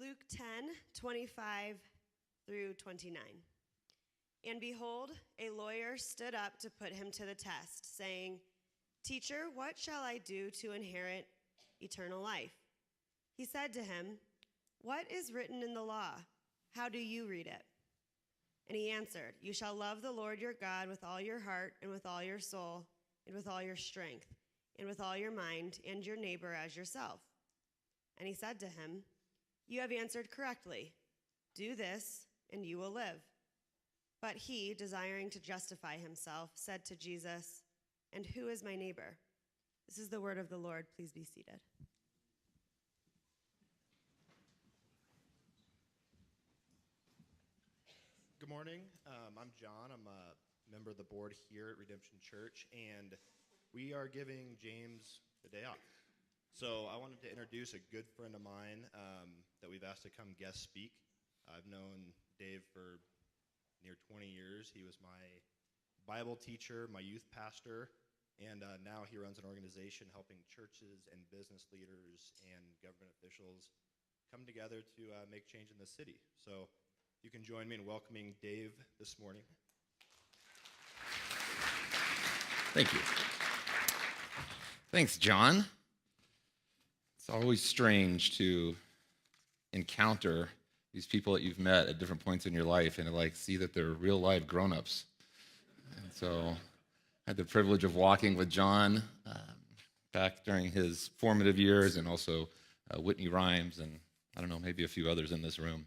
Luke 10:25 through 29. And behold, a lawyer stood up to put him to the test, saying, "Teacher, what shall I do to inherit eternal life?" He said to him, "What is written in the law? How do you read it?" And he answered, "You shall love the Lord your God with all your heart and with all your soul and with all your strength and with all your mind, and your neighbor as yourself." And he said to him, "You have answered correctly. Do this, and you will live." But he, desiring to justify himself, said to Jesus, "And who is my neighbor?" This is the word of the Lord. Please be seated. Good morning. I'm John. I'm a member of the board here at Redemption Church, and we are giving James the day off. So I wanted to introduce a good friend of mine that we've asked to come guest speak. I've known Dave for near 20 years. He was my Bible teacher, my youth pastor, and now he runs an organization helping churches and business leaders and government officials come together to make change in the city. So you can join me in welcoming Dave this morning. Thank you. Thanks, John. It's always strange to encounter these people that you've met at different points in your life and to see that they're real life grown-ups. And so I had the privilege of walking with John back during his formative years, and also Whitney Rhymes, and I don't know, maybe a few others in this room.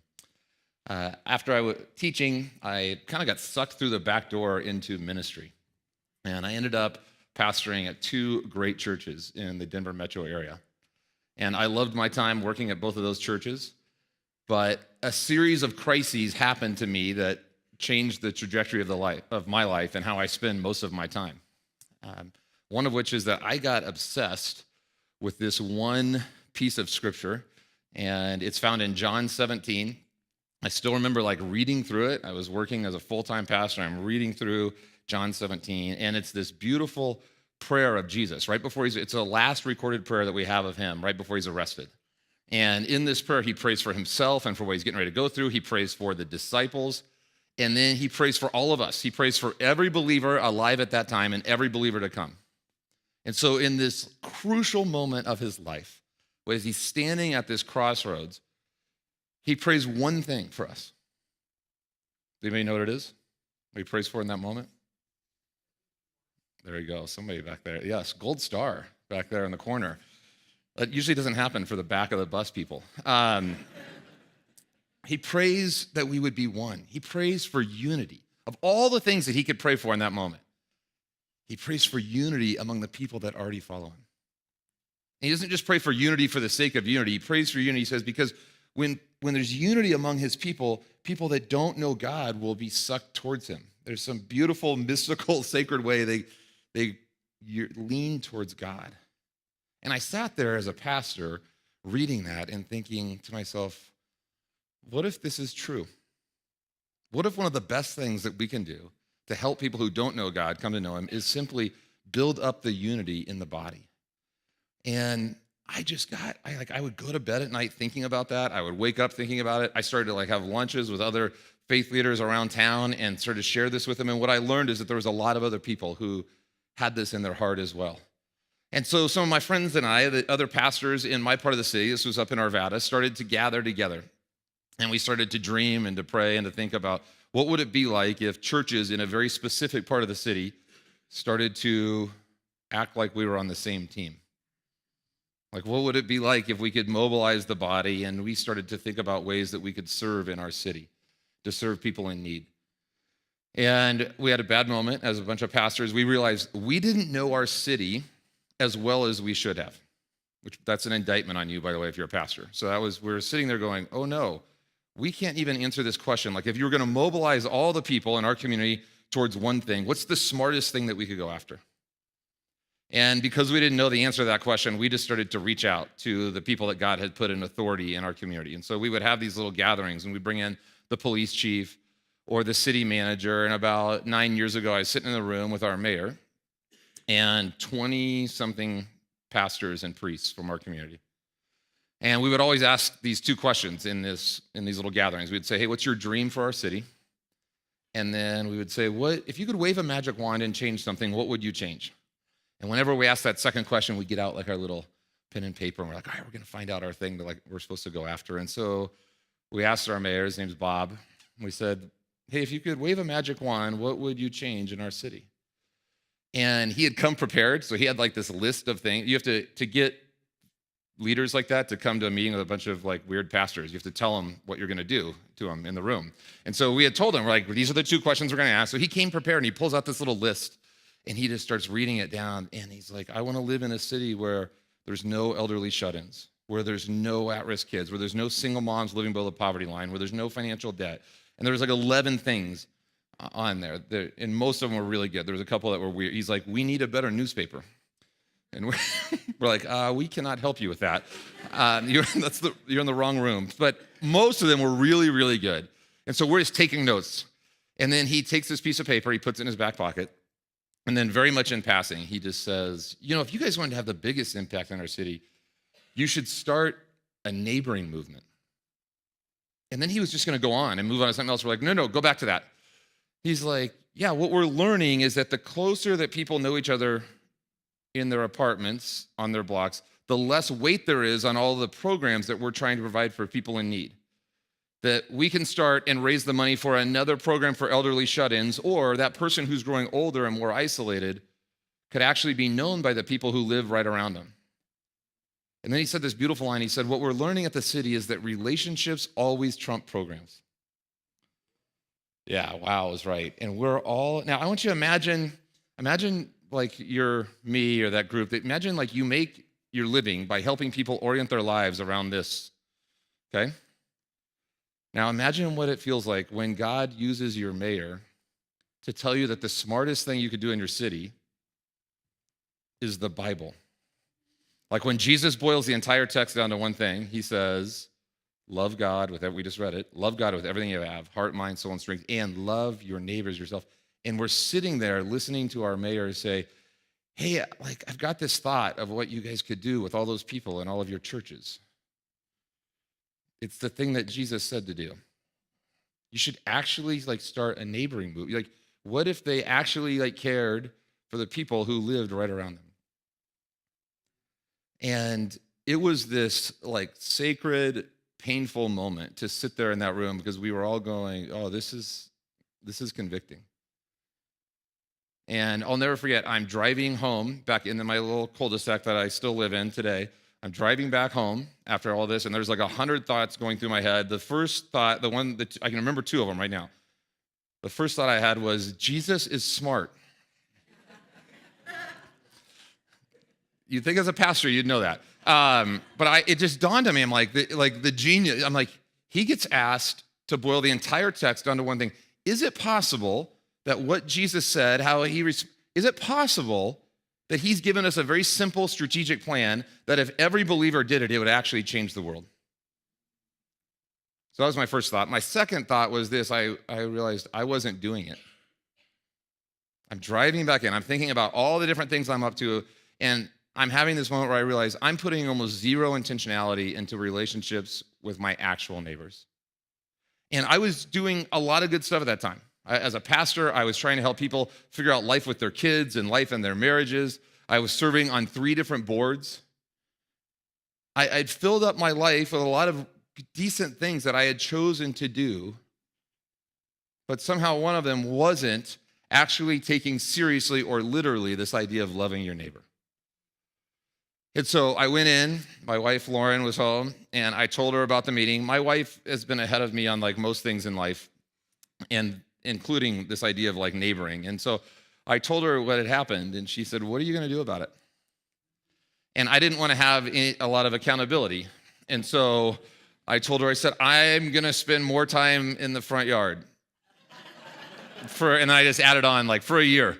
After I was teaching, I kind of got sucked through the back door into ministry. And I ended up pastoring at two great churches in the Denver metro area. And I loved my time working at both of those churches. But a series of crises happened to me that changed the trajectory of my life and how I spend most of my time. One of which is that I got obsessed with this one piece of scripture, and it's found in John 17. I still remember reading through it. I was working as a full-time pastor. I'm reading through John 17, and it's this beautiful prayer of Jesus right before it's the last recorded prayer that we have of him right before he's arrested. And in this prayer, he prays for himself and for what he's getting ready to go through. He prays for the disciples, and then he prays for all of us. He prays for every believer alive at that time and every believer to come. And so in this crucial moment of his life, as he's standing at this crossroads, he prays one thing for us. Does anybody know what it is? What he prays for in that moment? There you go. Somebody back there. Yes, gold star back there in the corner. That usually doesn't happen for the back of the bus people. He prays that we would be one. He prays for unity. Of all the things that he could pray for in that moment, he prays for unity among the people that already follow him. And he doesn't just pray for unity for the sake of unity. He prays for unity, he says, because when there's unity among his people, people that don't know God will be sucked towards him. There's some beautiful, mystical, sacred way they lean towards God. And I sat there as a pastor reading that and thinking to myself, what if this is true? What if one of the best things that we can do to help people who don't know God come to know him is simply build up the unity in the body? And I would go to bed at night thinking about that. I would wake up thinking about it. I started to have lunches with other faith leaders around town and started to share this with them. And what I learned is that there was a lot of other people who had this in their heart as well. And so some of my friends and I, the other pastors in my part of the city, this was up in Arvada, started to gather together. And we started to dream and to pray and to think about what would it be like if churches in a very specific part of the city started to act like we were on the same team. What would it be like if we could mobilize the body and we started to think about ways that we could serve in our city, to serve people in need? And we had a bad moment as a bunch of pastors. We realized we didn't know our city as well as we should have, which that's an indictment on you, by the way, if you're a pastor. So we were sitting there going, oh no, we can't even answer this question. If you were going to mobilize all the people in our community towards one thing, what's the smartest thing that we could go after? And because we didn't know the answer to that question, we just started to reach out to the people that God had put in authority in our community. And so we would have these little gatherings, and we'd bring in the police chief or the city manager. And about 9 years ago, I was sitting in the room with our mayor and 20-something pastors and priests from our community. And we would always ask these two questions in these little gatherings. We'd say, hey, what's your dream for our city? And then we would say, what if you could wave a magic wand and change something, what would you change? And whenever we ask that second question, we get out like our little pen and paper, and we're like, all right, we're going to find out our thing that like we're supposed to go after. And so we asked our mayor, his name's Bob, and we said, hey, if you could wave a magic wand, what would you change in our city? And he had come prepared, so he had like this list of things. You have to get leaders like that to come to a meeting with a bunch of like weird pastors. You have to tell them what you're going to do to them in the room. And so we had told him, we're like, these are the two questions we're going to ask. So he came prepared, and he pulls out this little list, and he just starts reading it down. And he's like, I want to live in a city where there's no elderly shut-ins, where there's no at-risk kids, where there's no single moms living below the poverty line, where there's no financial debt. And there was like 11 things on there, and most of them were really good. There was a couple that were weird. He's like, we need a better newspaper. And we're like, we cannot help you with that. You're in the wrong room. But most of them were really, really good. And so we're just taking notes. And then he takes this piece of paper, he puts it in his back pocket, and then very much in passing, he just says, if you guys wanted to have the biggest impact on our city, you should start a neighboring movement. And then he was just going to go on and move on to something else. We're like, no, go back to that. He's like, yeah, what we're learning is that the closer that people know each other in their apartments, on their blocks, the less weight there is on all the programs that we're trying to provide for people in need. That we can start and raise the money for another program for elderly shut-ins, or that person who's growing older and more isolated could actually be known by the people who live right around them. And then he said this beautiful line. He said, what we're learning at the city is that relationships always trump programs. Yeah, wow, I was right. And now I want you to imagine like you're me or that group. Imagine like you make your living by helping people orient their lives around this, okay? Now imagine what it feels like when God uses your mayor to tell you that the smartest thing you could do in your city is the Bible. Like when Jesus boils the entire text down to one thing, he says, love God with we just read it, love God with everything you have, heart, mind, soul, and strength, and love your neighbors yourself. And we're sitting there listening to our mayor say, hey, like I've got this thought of what you guys could do with all those people in all of your churches. It's the thing that Jesus said to do. You should actually like start a neighboring movement. Like, what if they actually like cared for the people who lived right around them? And it was this like sacred, painful moment to sit there in that room because we were all going, oh, this is convicting. And I'll never forget, I'm driving home back into my little cul-de-sac that I still live in today. I'm driving back home after all this, and there's like 100 thoughts going through my head. The first thought, the one that I can remember two of them right now. The first thought I had was, Jesus is smart. You'd think as a pastor, you'd know that. But it just dawned on me. I'm like the genius. I'm like, he gets asked to boil the entire text down to one thing. Is it possible that what Jesus said, is it possible that he's given us a very simple strategic plan that if every believer did it, it would actually change the world? So that was my first thought. My second thought was this. I realized I wasn't doing it. I'm driving back in. I'm thinking about all the different things I'm up to, and I'm having this moment where I realize I'm putting almost zero intentionality into relationships with my actual neighbors. And I was doing a lot of good stuff at that time. As a pastor, I was trying to help people figure out life with their kids and life in their marriages. I was serving on 3 different boards. I'd filled up my life with a lot of decent things that I had chosen to do, but somehow one of them wasn't actually taking seriously or literally this idea of loving your neighbor. And so I went in, my wife Lauren was home, and I told her about the meeting. My wife has been ahead of me on like most things in life, and including this idea of like neighboring. And so I told her what had happened, and she said, what are you going to do about it? And I didn't want to have a lot of accountability. And so I told her, I said, I'm going to spend more time in the front yard. And I just added on like for a year.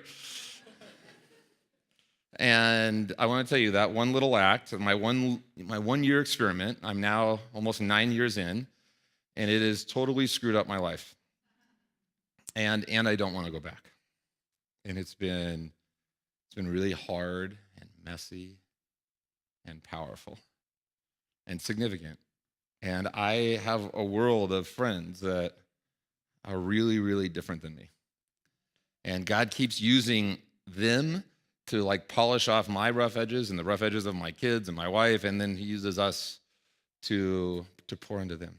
And I want to tell you that one little act, my 1 year experiment, I'm now almost 9 years in, and it has totally screwed up my life. And I don't want to go back. And it's been really hard and messy and powerful. and significant. And I have a world of friends that are really, really different than me. And God keeps using them to like polish off my rough edges and the rough edges of my kids and my wife, and then he uses us to pour into them.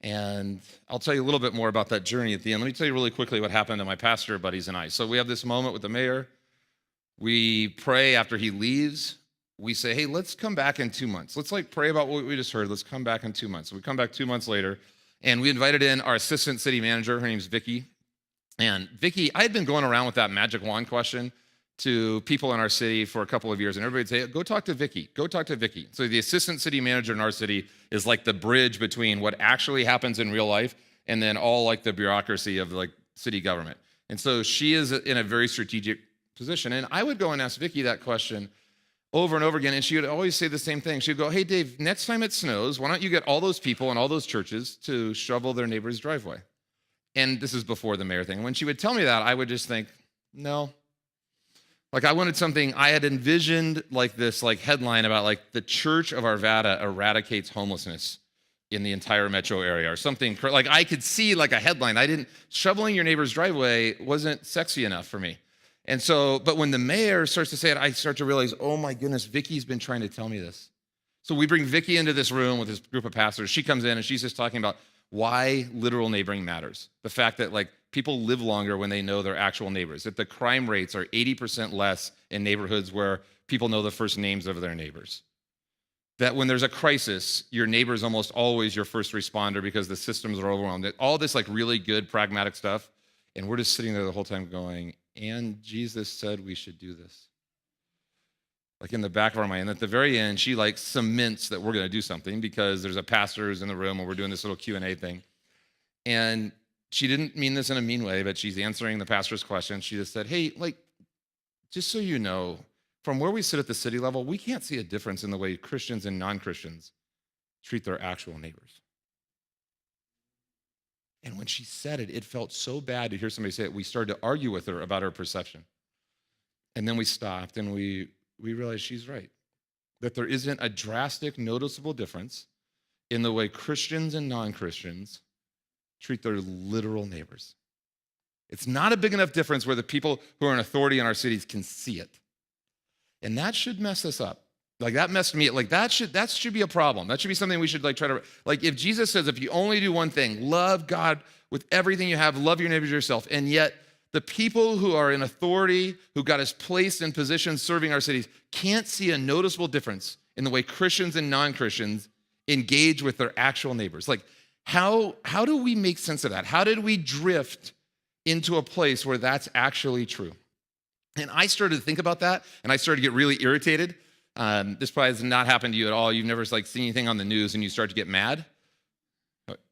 And I'll tell you a little bit more about that journey at the end. Let me tell you really quickly what happened to my pastor buddies and I. So we have this moment with the mayor. We pray after he leaves. We say, hey, let's come back in 2 months. Let's like pray about what we just heard. Let's come back in 2 months. So we come back 2 months later, and we invited in our assistant city manager. Her name's Vicky. And Vicky, I had been going around with that magic wand question to people in our city for a couple of years, and everybody would say, go talk to Vicky, go talk to Vicky. So the assistant city manager in our city is like the bridge between what actually happens in real life and then all like the bureaucracy of like city government. And so she is in a very strategic position. And I would go and ask Vicky that question over and over again, and she would always say the same thing. She'd go, hey, Dave, next time it snows, why don't you get all those people in all those churches to shovel their neighbor's driveway? And this is before the mayor thing. When she would tell me that, I would just think, no. Like I wanted something, I had envisioned like this like headline about like the Church of Arvada eradicates homelessness in the entire metro area or something. Like I could see like a headline. Shoveling your neighbor's driveway wasn't sexy enough for me. And so, but when the mayor starts to say it, I start to realize, oh my goodness, Vicky's been trying to tell me this. So we bring Vicky into this room with this group of pastors. She comes in and she's just talking about why literal neighboring matters. The fact that like people live longer when they know their actual neighbors, that the crime rates are 80% less in neighborhoods where people know the first names of their neighbors. That when there's a crisis, your neighbor is almost always your first responder because the systems are overwhelmed. That all this like really good pragmatic stuff, and we're just sitting there the whole time going, and Jesus said we should do this. Like in the back of our mind. And at the very end, she like cements that we're going to do something because there's a pastor who's in the room and we're doing this little Q&A thing. And she didn't mean this in a mean way, but she's answering the pastor's question. She just said, hey, like, just so you know, from where we sit at the city level, we can't see a difference in the way Christians and non-Christians treat their actual neighbors. And when she said it, it felt so bad to hear somebody say it. We started to argue with her about her perception. And then we stopped and we realized she's right, that there isn't a drastic, noticeable difference in the way Christians and non-Christians treat their literal neighbors. It's not a big enough difference where the people who are in authority in our cities can see it. And that should mess us up. Like that messed me up. Like that should be a problem. That should be something we should like try to, like if Jesus says, if you only do one thing, love God with everything you have, love your neighbors yourself, and yet the people who are in authority, who God has placed in positions serving our cities, can't see a noticeable difference in the way Christians and non-Christians engage with their actual neighbors. Like, how do we make sense of that? How did we drift into a place where that's actually true? And I started to think about that, and I started to get really irritated. This probably has not happened to you at all. You've never like seen anything on the news and you start to get mad?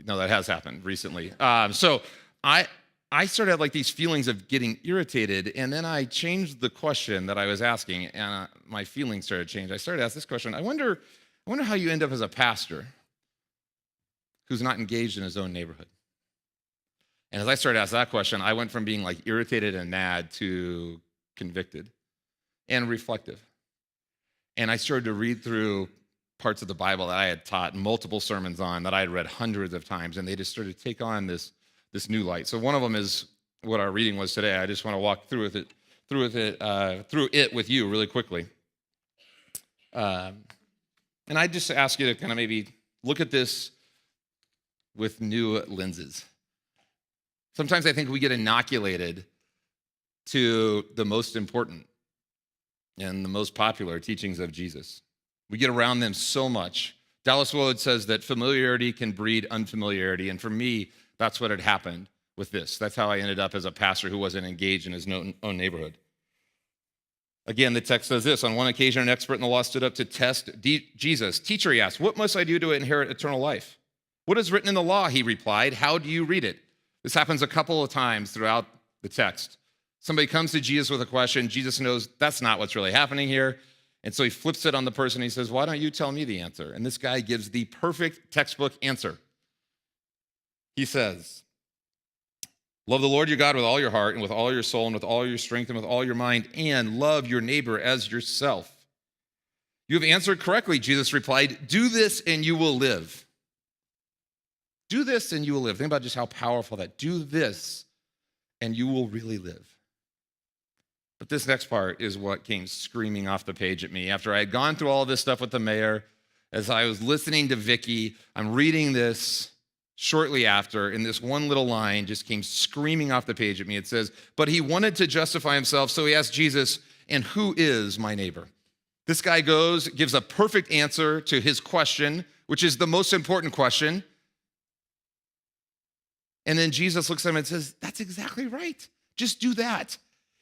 No, that has happened recently. So I started to have like these feelings of getting irritated, and then I changed the question that I was asking, and my feelings started to change. I started to ask this question. I wonder how you end up as a pastor who's not engaged in his own neighborhood. And as I started to ask that question, I went from being like irritated and mad to convicted and reflective. And I started to read through parts of the Bible that I had taught multiple sermons on, that I had read hundreds of times, and they just started to take on this new light. So one of them is what our reading was today. I just want to walk through it with you really quickly. And I just ask you to kind of maybe look at this with new lenses. Sometimes I think we get inoculated to the most important and the most popular teachings of Jesus. We get around them so much. Dallas Willard says that familiarity can breed unfamiliarity, and for me, that's what had happened with this. That's how I ended up as a pastor who wasn't engaged in his own neighborhood. Again, the text says this: on one occasion, an expert in the law stood up to test Jesus. Teacher, he asked, what must I do to inherit eternal life? What is written in the law? He replied. How do you read it? This happens a couple of times throughout the text. Somebody comes to Jesus with a question. Jesus knows that's not what's really happening here. And so he flips it on the person. He says, why don't you tell me the answer? And this guy gives the perfect textbook answer. He says, love the Lord your God with all your heart and with all your soul and with all your strength and with all your mind, and love your neighbor as yourself. You have answered correctly, Jesus replied. Do this and you will live. Do this and you will live. Think about just how powerful that. Do this and you will really live. But this next part is what came screaming off the page at me. After I had gone through all of this stuff with the mayor, as I was listening to Vicky, I'm reading this shortly after, and this one little line just came screaming off the page at me. It says, but he wanted to justify himself, so he asked Jesus, and who is my neighbor? This guy gives a perfect answer to his question, which is the most important question. And then Jesus looks at him and says, that's exactly right. Just do that.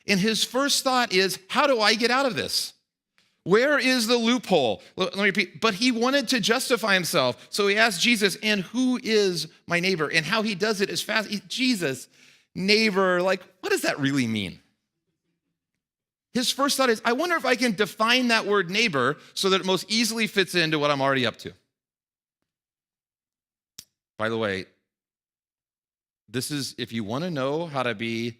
And his first thought is, how do I get out of this? Where is the loophole? Let me repeat. But he wanted to justify himself. So he asked Jesus, and who is my neighbor? And how he does it is fast. Jesus, neighbor, like, what does that really mean? His first thought is, I wonder if I can define that word neighbor so that it most easily fits into what I'm already up to. By the way, this is, if you want to know how to be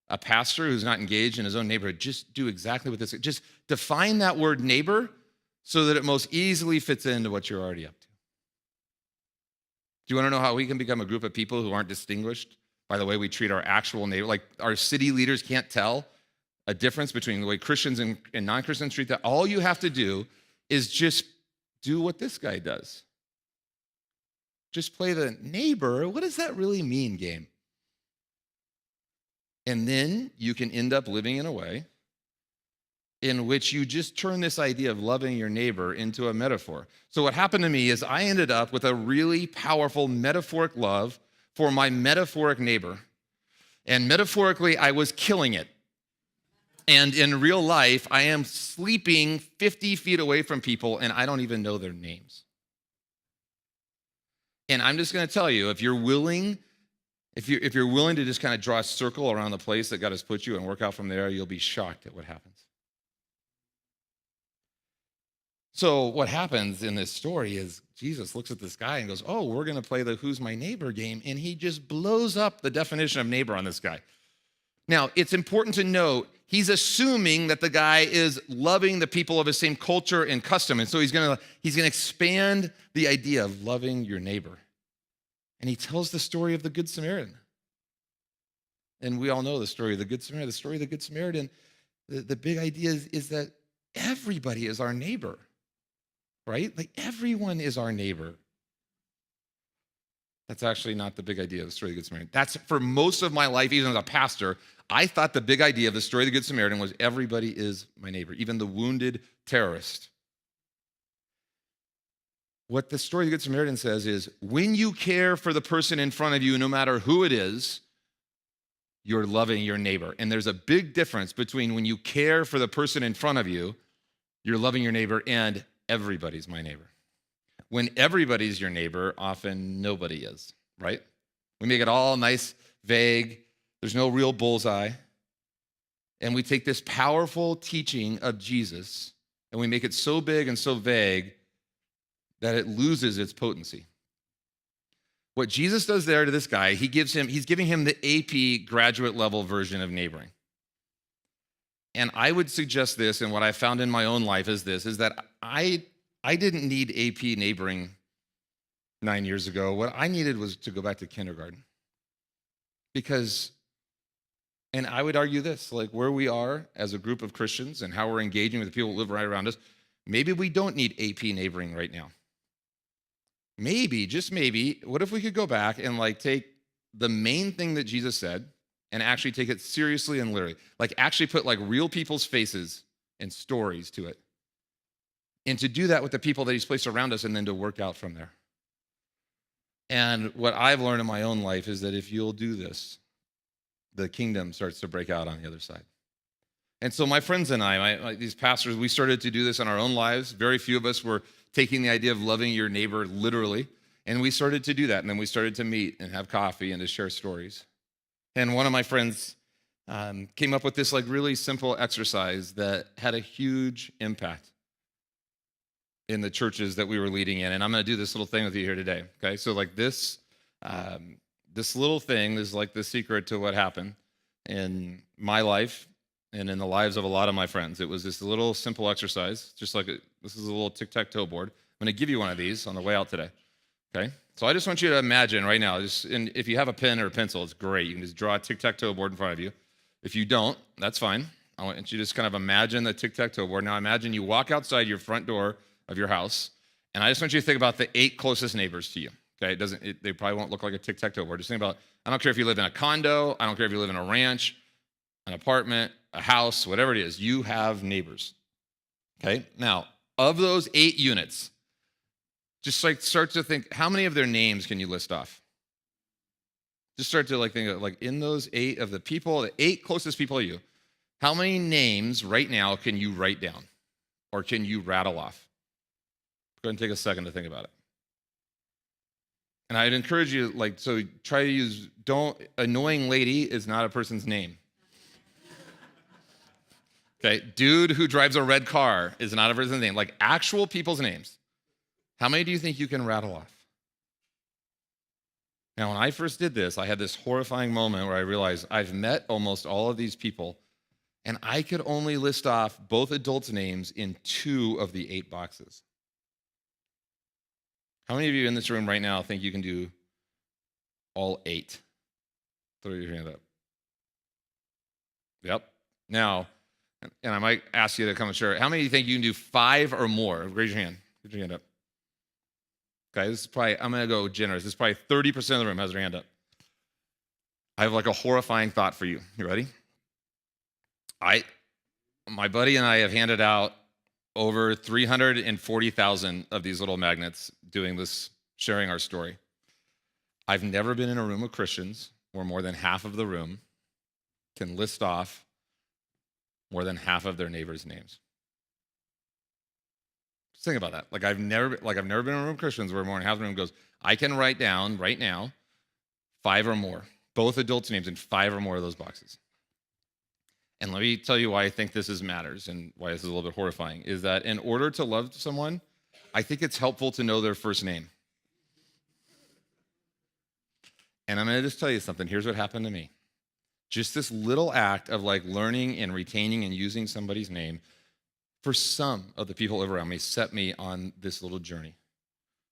a pastor who's not engaged in his own neighborhood, just do exactly what this is. Just define that word neighbor so that it most easily fits into what you're already up to. Do you want to know how we can become a group of people who aren't distinguished by the way we treat our actual neighbor? Like our city leaders can't tell a difference between the way Christians and non-Christians treat that. All you have to do is just do what this guy does. Just play the neighbor. What does that really mean game? And then you can end up living in a way in which you just turn this idea of loving your neighbor into a metaphor. So what happened to me is I ended up with a really powerful metaphoric love for my metaphoric neighbor. And metaphorically, I was killing it. And in real life, I am sleeping 50 feet away from people and I don't even know their names. And I'm just going to tell you, if you're willing to just kind of draw a circle around the place that God has put you and work out from there, you'll be shocked at what happens. So what happens in this story is Jesus looks at this guy and goes, oh, we're going to play the who's my neighbor game. And he just blows up the definition of neighbor on this guy. Now, it's important to note, he's assuming that the guy is loving the people of his same culture and custom. And so he's going to expand the idea of loving your neighbor. And he tells the story of the Good Samaritan. And we all know the story of the Good Samaritan. The story of the Good Samaritan, the big idea is that everybody is our neighbor, right? Like everyone is our neighbor. That's actually not the big idea of the story of the Good Samaritan. That's for most of my life, even as a pastor, I thought the big idea of the story of the Good Samaritan was everybody is my neighbor, even the wounded terrorist. What the story of the Good Samaritan says is, when you care for the person in front of you, no matter who it is, you're loving your neighbor. And there's a big difference between when you care for the person in front of you, you're loving your neighbor, and everybody's my neighbor. When everybody's your neighbor, often nobody is, right? We make it all nice, vague. There's no real bullseye. And we take this powerful teaching of Jesus and we make it so big and so vague that it loses its potency. What Jesus does there to this guy, he's giving him the AP graduate level version of neighboring. And I would suggest this, and what I found in my own life is that I didn't need AP neighboring 9 years ago. What I needed was to go back to kindergarten. Because, and I would argue this, like where we are as a group of Christians and how we're engaging with the people who live right around us, maybe we don't need AP neighboring right now. Maybe, just maybe, what if we could go back and like take the main thing that Jesus said and actually take it seriously and literally, like actually put like real people's faces and stories to it. And to do that with the people that he's placed around us and then to work out from there. And what I've learned in my own life is that if you'll do this, the kingdom starts to break out on the other side. And so my friends and I, these pastors, we started to do this in our own lives. Very few of us were taking the idea of loving your neighbor literally. And we started to do that. And then we started to meet and have coffee and to share stories. And one of my friends came up with this like really simple exercise that had a huge impact in the churches that we were leading in. And I'm going to do this little thing with you here today. Okay. So like this little thing is like the secret to what happened in my life and in the lives of a lot of my friends. It was this little simple exercise, just like this is a little tic-tac-toe board. I'm going to give you one of these on the way out today, okay? So I just want you to imagine right now, and if you have a pen or a pencil, it's great. You can just draw a tic-tac-toe board in front of you. If you don't, that's fine. I want you to just kind of imagine the tic-tac-toe board. Now imagine you walk outside your front door of your house, and I just want you to think about the 8 closest neighbors to you, okay? They probably won't look like a tic-tac-toe board. Just think about, I don't care if you live in a condo, I don't care if you live in a ranch, an apartment, a house, whatever it is, you have neighbors, okay? Now, of those 8 units, just like start to think, how many of their names can you list off? Just start to think of, in those 8 of the people, the 8 closest people to you, how many names right now can you write down or can you rattle off? Go ahead and take a second to think about it. And I'd encourage you, so try to use, annoying lady is not a person's name. Okay, dude who drives a red car is not a person's name. Actual people's names. How many do you think you can rattle off? Now, when I first did this, I had this horrifying moment where I realized I've met almost all of these people, and I could only list off both adults' names in 2 of the 8 boxes. How many of you in this room right now think you can do all 8? Throw your hand up. Yep. Now, and I might ask you to come and share. How many of you think you can do 5 or more? Raise your hand. Put your hand up. Okay, this is probably, I'm going to go generous. This is probably 30% of the room has their hand up. I have a horrifying thought for you. You ready? My buddy and I have handed out over 340,000 of these little magnets doing this, sharing our story. I've never been in a room of Christians where more than half of the room can list off more than half of their neighbors' names. Just think about that. I've never been in a room of Christians where more than half of the room goes, I can write down right now 5 or more, both adults' names in 5 or more of those boxes. And let me tell you why I think this matters and why this is a little bit horrifying, is that in order to love someone, I think it's helpful to know their first name. And I'm going to just tell you something. Here's what happened to me. Just this little act of learning and retaining and using somebody's name for some of the people around me set me on this little journey.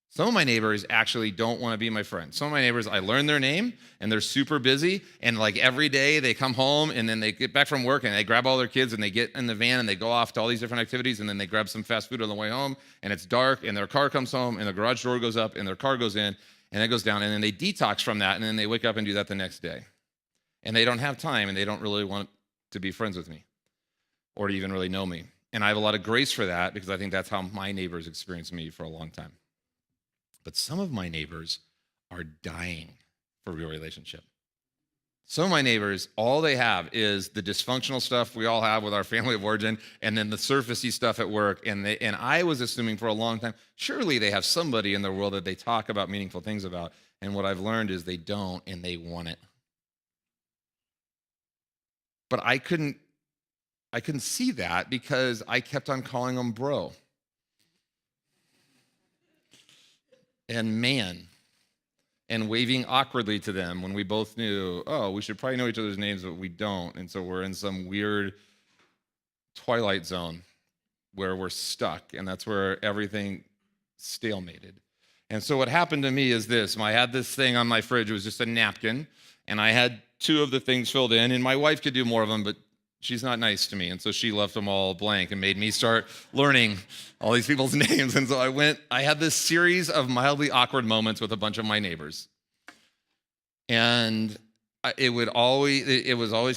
Some of my neighbors actually don't want to be my friend. Some of my neighbors, I learn their name and they're super busy, and every day they come home and then they get back from work and they grab all their kids and they get in the van and they go off to all these different activities, and then they grab some fast food on the way home and it's dark and their car comes home and the garage door goes up and their car goes in and it goes down, and then they detox from that and then they wake up and do that the next day. And they don't have time and they don't really want to be friends with me or to even really know me. And I have a lot of grace for that because I think that's how my neighbors experienced me for a long time. But some of my neighbors are dying for real relationship. Some of my neighbors, all they have is the dysfunctional stuff we all have with our family of origin, and then the surfacey stuff at work. And I was assuming for a long time, surely they have somebody in their world that they talk about meaningful things about. And what I've learned is they don't, and they want it. But I couldn't see that because I kept on calling them bro and man, and waving awkwardly to them when we both knew, we should probably know each other's names, but we don't. And so we're in some weird twilight zone where we're stuck, and that's where everything stalemated. And so what happened to me is this. I had this thing on my fridge. It was just a napkin, and I had 2 of the things filled in, and my wife could do more of them, but she's not nice to me, and so she left them all blank and made me start learning all these people's names. And so I had this series of mildly awkward moments with a bunch of my neighbors. And it was always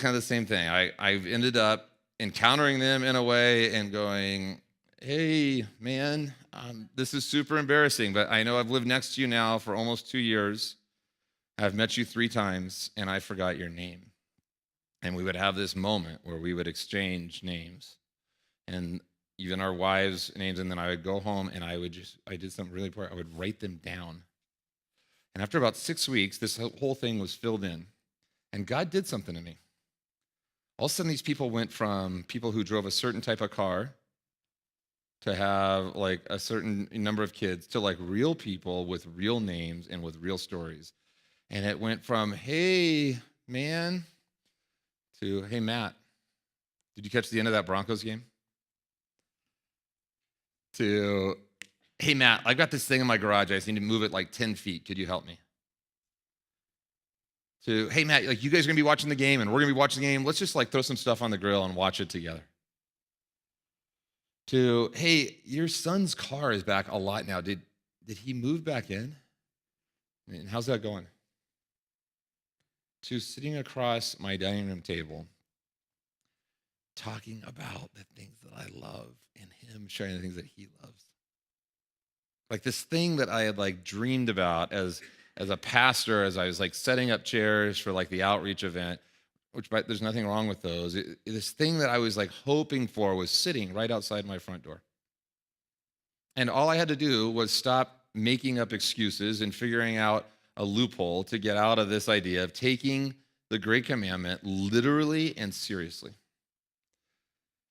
kind of the same thing. I've ended up encountering them in a way and going, hey, man, this is super embarrassing, but I know I've lived next to you now for almost 2 years. I've met you 3 times, and I forgot your name. And we would have this moment where we would exchange names and even our wives' names. And then I would go home and I did something really important. I would write them down. And after about 6 weeks, this whole thing was filled in. And God did something to me. All of a sudden, these people went from people who drove a certain type of car to have a certain number of kids to real people with real names and with real stories. And it went from, hey, man, to, hey, Matt, Did you catch the end of that Broncos game? To, hey, Matt, I've got this thing in my garage. I just need to move it like 10 feet. Could you help me? To, hey, Matt, like you guys are going to be watching the game and we're going to be watching the game. Let's just like throw some stuff on the grill and watch it together. To, hey, your son's car is back a lot now. Did he move back in? And how's that going? To sitting across my dining room table, talking about the things that I love and him sharing the things that he loves. Like this thing that I had like dreamed about as a pastor, as I was like setting up chairs for like the outreach event, which there's nothing wrong with those. This thing that I was like hoping for was sitting right outside my front door. And all I had to do was stop making up excuses and figuring out a loophole to get out of this idea of taking the Great Commandment literally and seriously.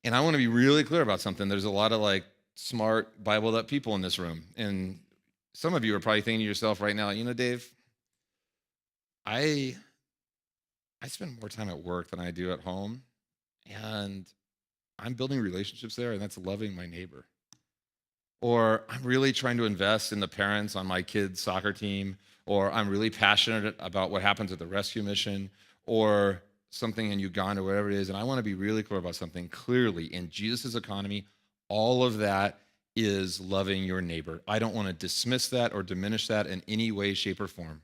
And I want to be really clear about something. There's a lot of like smart, Bibled up people in this room. And some of you are probably thinking to yourself right now, you know, Dave, I spend more time at work than I do at home. And I'm building relationships there, and that's loving my neighbor. Or I'm really trying to invest in the parents on my kids' soccer team, or I'm really passionate about what happens at the rescue mission, or something in Uganda, or whatever it is, and I want to be really clear about something. Clearly, in Jesus' economy, all of that is loving your neighbor. I don't want to dismiss that or diminish that in any way, shape, or form.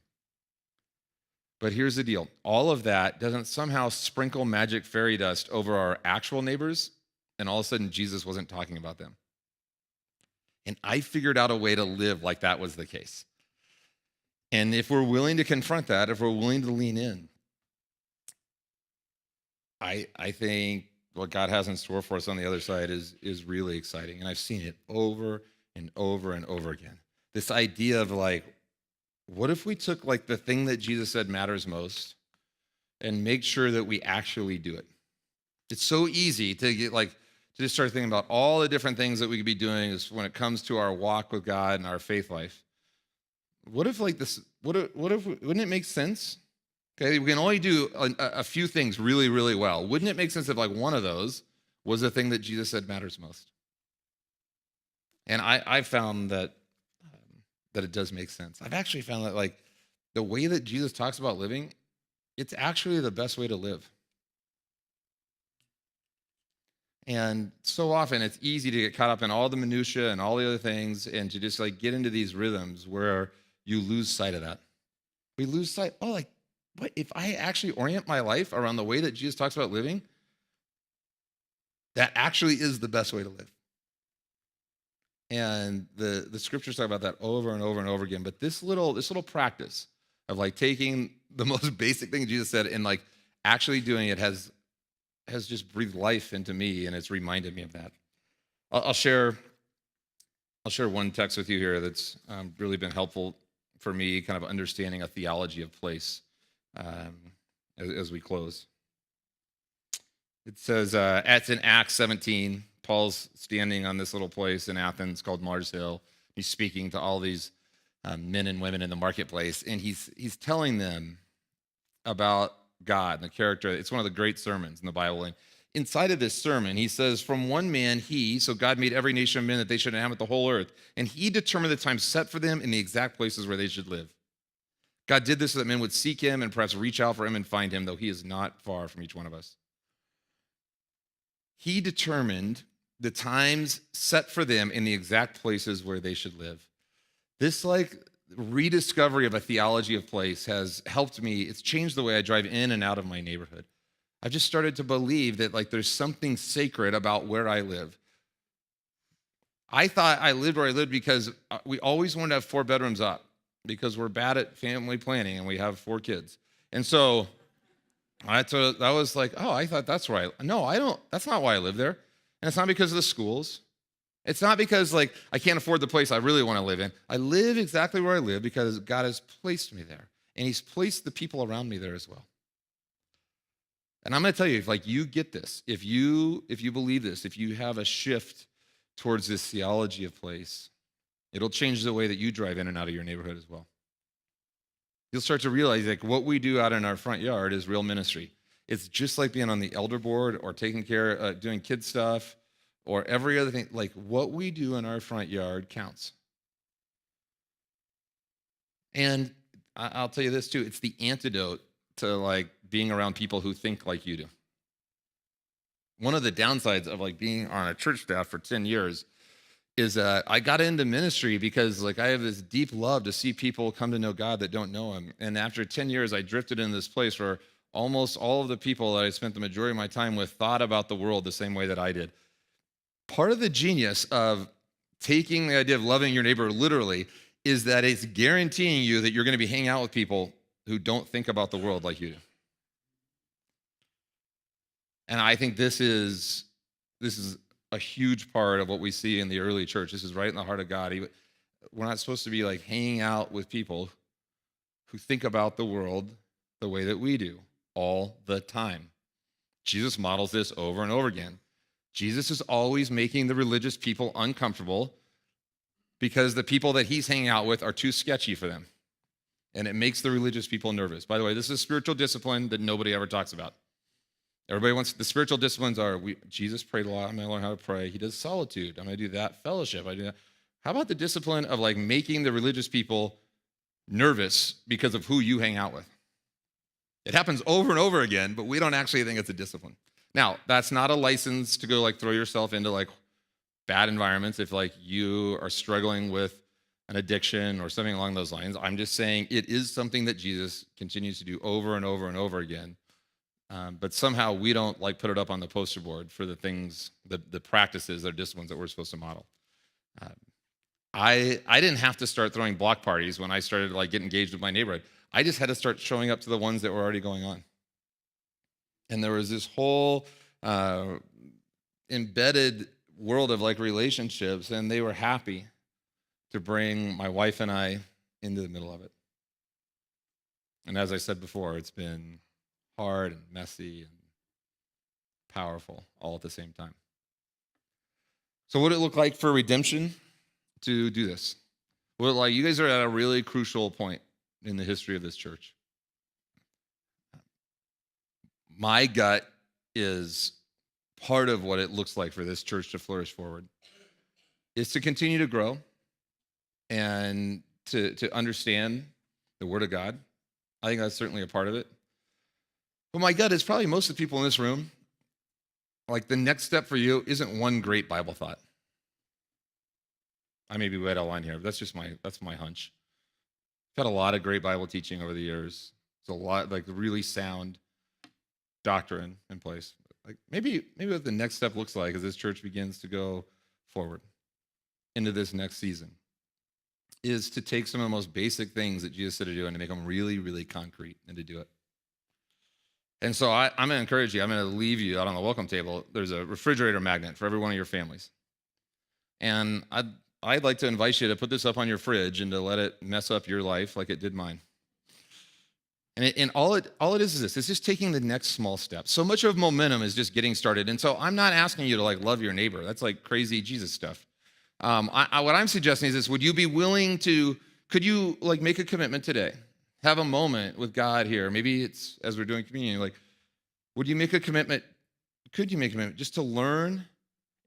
But here's the deal. All of that doesn't somehow sprinkle magic fairy dust over our actual neighbors, and all of a sudden, Jesus wasn't talking about them. And I figured out a way to live like that was the case. And if we're willing to confront that, if we're willing to lean in, I think what God has in store for us on the other side is really exciting. And I've seen it over and over and over again. This idea of like, what if we took like the thing that Jesus said matters most and make sure that we actually do it? It's so easy to get like, to just start thinking about all the different things that we could be doing is when it comes to our walk with God and our faith life. What if like this, wouldn't it make sense? Okay, we can only do a few things really, really well. Wouldn't it make sense if like one of those was the thing that Jesus said matters most? And I found that it does make sense. I've actually found that like the way that Jesus talks about living, it's actually the best way to live. And so often it's easy to get caught up in all the minutia and all the other things and to just like get into these rhythms where you lose sight of that. We lose sight, like, what if I actually orient my life around the way that Jesus talks about living? That actually is the best way to live. And the scriptures talk about that over and over and over again. But this little practice of like taking the most basic thing Jesus said and like actually doing it has just breathed life into me, and it's reminded me of that. I'll share one text with you here that's really been helpful for me, kind of understanding a theology of place as we close. It says, it's in Acts 17. Paul's standing on this little place in Athens called Mars Hill. He's speaking to all these men and women in the marketplace, and he's telling them about God and the character. It's one of the great sermons in the Bible. And inside of this sermon, he says, from one man, so God made every nation of men that they should inhabit the whole earth. And he determined the time set for them in the exact places where they should live. God did this so that men would seek him and perhaps reach out for him and find him, though he is not far from each one of us. He determined the times set for them in the exact places where they should live. This like rediscovery of a theology of place has helped me. It's changed the way I drive in and out of my neighborhood. I've just started to believe that like there's something sacred about where I live. I thought I lived where I lived because we always wanted to have 4 bedrooms up because we're bad at family planning and we have 4 kids. And so that was like, oh, I thought that's where that's not why I live there. And it's not because of the schools. It's not because like I can't afford the place I really want to live in. I live exactly where I live because God has placed me there. And he's placed the people around me there as well. And I'm going to tell you, if like you get this, if you believe this, if you have a shift towards this theology of place, it'll change the way that you drive in and out of your neighborhood as well. You'll start to realize like what we do out in our front yard is real ministry. It's just like being on the elder board or taking care, doing kid stuff or every other thing. Like what we do in our front yard counts. And I'll tell you this too, it's the antidote to like being around people who think like you do. One of the downsides of like being on a church staff for 10 years is that I got into ministry because like I have this deep love to see people come to know God that don't know him. And after 10 years, I drifted into this place where almost all of the people that I spent the majority of my time with thought about the world the same way that I did. Part of the genius of taking the idea of loving your neighbor literally is that it's guaranteeing you that you're going to be hanging out with people who don't think about the world like you do. And I think this is a huge part of what we see in the early church. This is right in the heart of God. We're not supposed to be like hanging out with people who think about the world the way that we do all the time. Jesus models this over and over again. Jesus is always making the religious people uncomfortable because the people that he's hanging out with are too sketchy for them. And it makes the religious people nervous. By the way, this is a spiritual discipline that nobody ever talks about. Everybody wants, the spiritual disciplines are, Jesus prayed a lot, I'm gonna learn how to pray. He does solitude, I'm gonna do that. Fellowship, I do that. How about the discipline of like making the religious people nervous because of who you hang out with? It happens over and over again, but we don't actually think it's a discipline. Now, that's not a license to go like throw yourself into like bad environments if like you are struggling with an addiction or something along those lines. I'm just saying it is something that Jesus continues to do over and over and over again. But somehow we don't like put it up on the poster board for the things, the practices or disciplines that we're supposed to model. I didn't have to start throwing block parties when I started like getting engaged with my neighborhood. I just had to start showing up to the ones that were already going on. And there was this whole embedded world of like relationships, and they were happy to bring my wife and I into the middle of it. And as I said before, it's been hard and messy and powerful all at the same time. So what did it look like for redemption to do this? Well, like you guys are at a really crucial point in the history of this church. My gut is part of what it looks like for this church to flourish forward is to continue to grow and to understand the Word of God. I think that's certainly a part of it. But my gut is probably most of the people in this room, like the next step for you isn't one great Bible thought. I may be way out of line here, but that's my hunch. I've had a lot of great Bible teaching over the years. It's a lot like really sound doctrine in place. Like maybe what the next step looks like as this church begins to go forward into this next season is to take some of the most basic things that Jesus said to do and to make them really, really concrete and to do it. And so I'm going to encourage you. I'm going to leave you out on the welcome table. There's a refrigerator magnet for every one of your families. And I'd like to invite you to put this up on your fridge and to let it mess up your life like it did mine. And all it is this. It's just taking the next small step. So much of momentum is just getting started. And so I'm not asking you to like love your neighbor. That's like crazy Jesus stuff. What I'm suggesting is this. Would you be willing to, could you like make a commitment today? Have a moment with God here. Maybe it's as we're doing communion, like, would you make a commitment? Could you make a commitment just to learn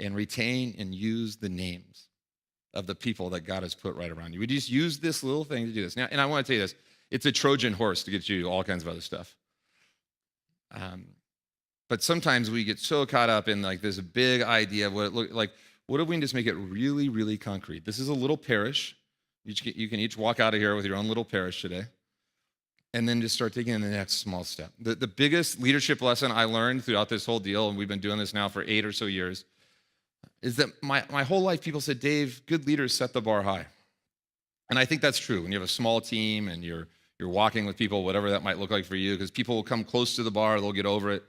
and retain and use the names of the people that God has put right around you? Would you just use this little thing to do this? Now, and I want to tell you this. It's a Trojan horse to get you all kinds of other stuff. But sometimes we get so caught up in like this big idea of what it looks like. What if we can just make it really, really concrete? This is a little parish. You can each walk out of here with your own little parish today. And then just start taking the next small step. The biggest leadership lesson I learned throughout this whole deal, and we've been doing this now for 8 or so years, is that my whole life people said, Dave, good leaders set the bar high. And I think that's true. When you have a small team and you're walking with people, whatever that might look like for you, because people will come close to the bar, they'll get over it.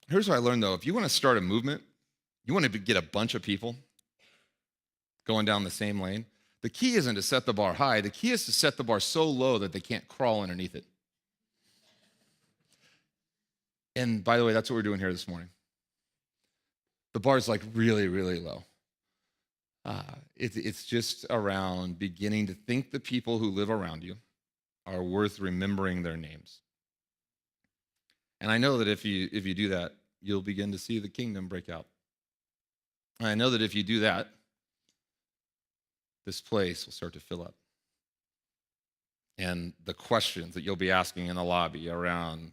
Here's what I learned, though. If you want to start a movement, you want to get a bunch of people going down the same lane, the key isn't to set the bar high. The key is to set the bar so low that they can't crawl underneath it. And by the way, that's what we're doing here this morning. The bar's like really, really low. It's just around beginning to think the people who live around you are worth remembering their names. And I know that if you do that, you'll begin to see the kingdom break out. And I know that if you do that, this place will start to fill up. And the questions that you'll be asking in the lobby around,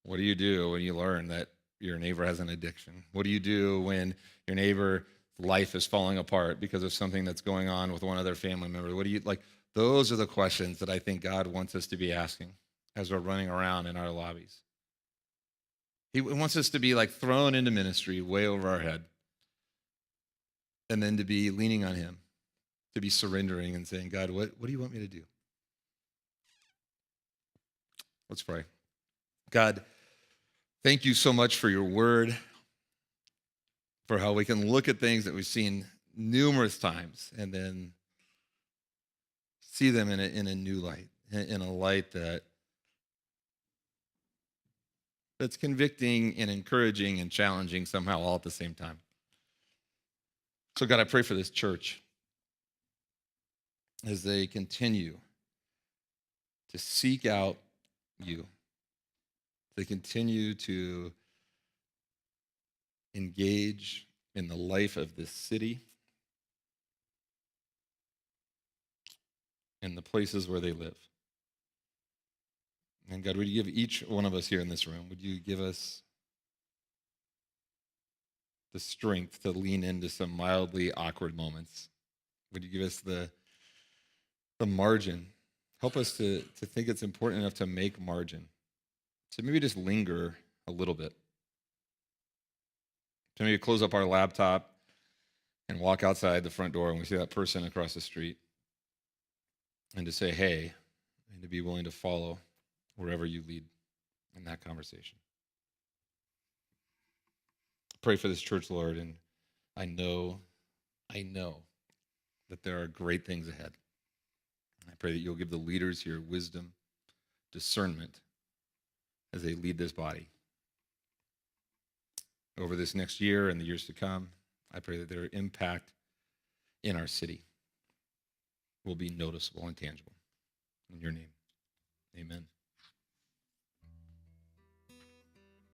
what do you do when you learn that your neighbor has an addiction? What do you do when your neighbor's life is falling apart because of something that's going on with one of their family members? What do you like? Those are the questions that I think God wants us to be asking as we're running around in our lobbies. He wants us to be like thrown into ministry way over our head, and then to be leaning on him, to be surrendering and saying, God, what do you want me to do? Let's pray. God, thank you so much for your word, for how we can look at things that we've seen numerous times and then see them in a new light, in a light that's convicting and encouraging and challenging somehow all at the same time. So God, I pray for this church as they continue to seek out you. They continue to engage in the life of this city and the places where they live. And God, would you give each one of us here in this room, would you give us the strength to lean into some mildly awkward moments? Would you give us the margin? Help us to think it's important enough to make margin. So maybe just linger a little bit. So maybe close up our laptop and walk outside the front door and we see that person across the street. And to say, hey, and to be willing to follow wherever you lead in that conversation. Pray for this church, Lord, and I know that there are great things ahead. I pray that you'll give the leaders here wisdom, discernment as they lead this body. Over this next year and the years to come, I pray that their impact in our city will be noticeable and tangible. In your name, amen.